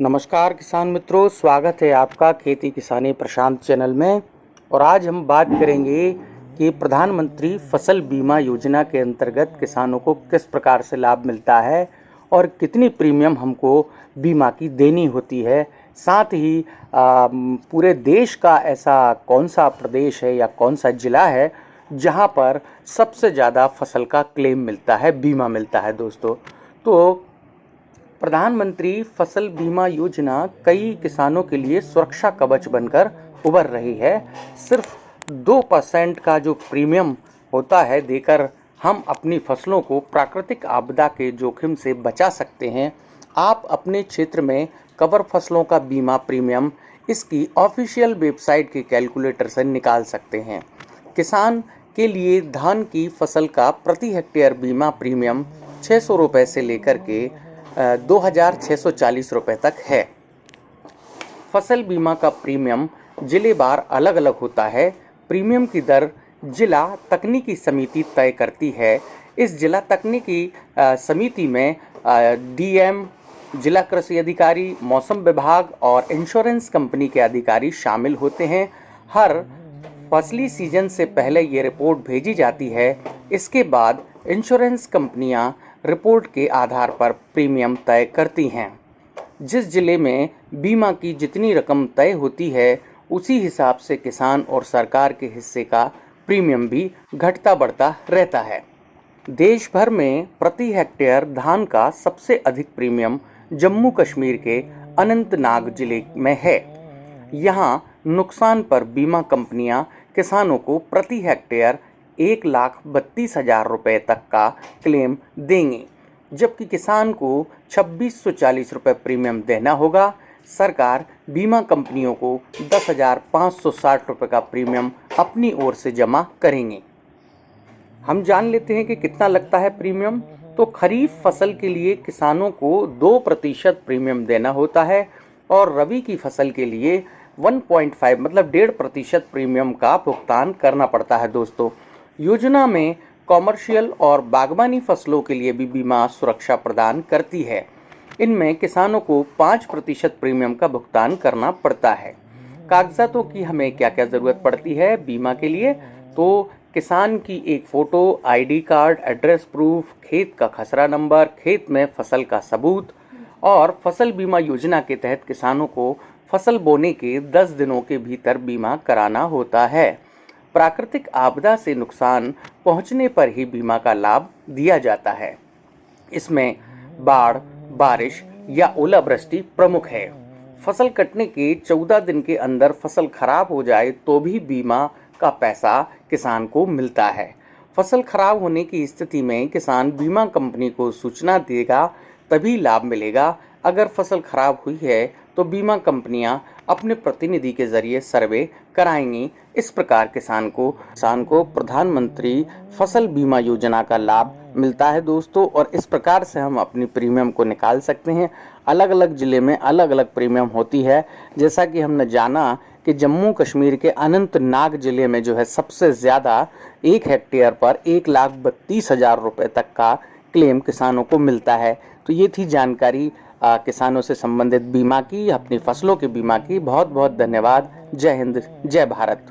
नमस्कार किसान मित्रों, स्वागत है आपका खेती किसानी प्रशांत चैनल में। और आज हम बात करेंगे कि प्रधानमंत्री फसल बीमा योजना के अंतर्गत किसानों को किस प्रकार से लाभ मिलता है और कितनी प्रीमियम हमको बीमा की देनी होती है। साथ ही पूरे देश का ऐसा कौन सा प्रदेश है या कौन सा जिला है जहां पर सबसे ज़्यादा फसल का क्लेम मिलता है, बीमा मिलता है। दोस्तों, तो प्रधानमंत्री फसल बीमा योजना कई किसानों के लिए सुरक्षा कवच बनकर उभर रही है। सिर्फ 2% का जो प्रीमियम होता है देकर हम अपनी फसलों को प्राकृतिक आपदा के जोखिम से बचा सकते हैं। आप अपने क्षेत्र में कवर फसलों का बीमा प्रीमियम इसकी ऑफिशियल वेबसाइट के कैलकुलेटर से निकाल सकते हैं। किसान के लिए धान की फसल का प्रति हेक्टेयर बीमा प्रीमियम 600 रुपये से लेकर के 2640 रुपये तक है। फसल बीमा का प्रीमियम जिलेवार अलग अलग होता है। प्रीमियम की दर जिला तकनीकी समिति तय करती है। इस जिला तकनीकी समिति में डीएम, जिला कृषि अधिकारी, मौसम विभाग और इंश्योरेंस कंपनी के अधिकारी शामिल होते हैं। हर फसली सीजन से पहले ये रिपोर्ट भेजी जाती है। इसके बाद इंश्योरेंस कंपनियां रिपोर्ट के आधार पर प्रीमियम तय करती हैं। जिस जिले में बीमा की जितनी रकम तय होती है उसी हिसाब से किसान और सरकार के हिस्से का प्रीमियम भी घटता बढ़ता रहता है। देश भर में प्रति हेक्टेयर धान का सबसे अधिक प्रीमियम जम्मू कश्मीर के अनंतनाग जिले में है। यहाँ नुकसान पर बीमा कंपनियां किसानों को प्रति हेक्टेयर 1,32,000 रुपये तक का क्लेम देंगे, जबकि किसान को 2640 रुपये प्रीमियम देना होगा। सरकार बीमा कंपनियों को 10,560 रुपये का प्रीमियम अपनी ओर से जमा करेंगे। हम जान लेते हैं कि कितना लगता है प्रीमियम। तो खरीफ फसल के लिए किसानों को 2% प्रीमियम देना होता है और रबी की फसल के लिए 1.5 मतलब 1.5% प्रीमियम का भुगतान करना पड़ता है। दोस्तों, योजना में कॉमर्शियल और बागवानी फसलों के लिए भी बीमा सुरक्षा प्रदान करती है। इनमें किसानों को 5% प्रीमियम का भुगतान करना पड़ता है। कागजातों की हमें क्या क्या जरूरत पड़ती है बीमा के लिए? तो किसान की एक photo, ID card, address proof, खेत का खसरा नंबर, खेत में फसल का सबूत। और फसल बीमा योजना के तहत किसानों को फसल बोने के 10 दिनों के भीतर बीमा कराना होता है। प्राकृतिक आपदा से नुकसान पहुंचने पर ही बीमा का लाभ दिया जाता है। इसमें बाढ़, बारिश या ओलावृष्टि प्रमुख है। फसल कटने के 14 दिन के अंदर फसल खराब हो जाए तो भी बीमा का पैसा किसान को मिलता है। फसल खराब होने की स्थिति में किसान बीमा कंपनी को सूचना देगा, तभी लाभ मिलेगा। अगर फसल खराब हुई है तो बीमा कंपनियां अपने प्रतिनिधि के जरिए सर्वे कराएंगी। इस प्रकार किसान को प्रधानमंत्री फसल बीमा योजना का लाभ मिलता है। दोस्तों, और इस प्रकार से हम अपनी प्रीमियम को निकाल सकते हैं। अलग अलग जिले में अलग अलग प्रीमियम होती है। जैसा कि हमने जाना कि जम्मू कश्मीर के अनंतनाग जिले में जो है सबसे ज़्यादा 1 हेक्टेयर पर 1,32,000 रुपये तक का क्लेम किसानों को मिलता है। तो ये थी जानकारी किसानों से संबंधित बीमा की, अपनी फसलों के बीमा की। बहुत बहुत धन्यवाद। जय हिंद, जय भारत।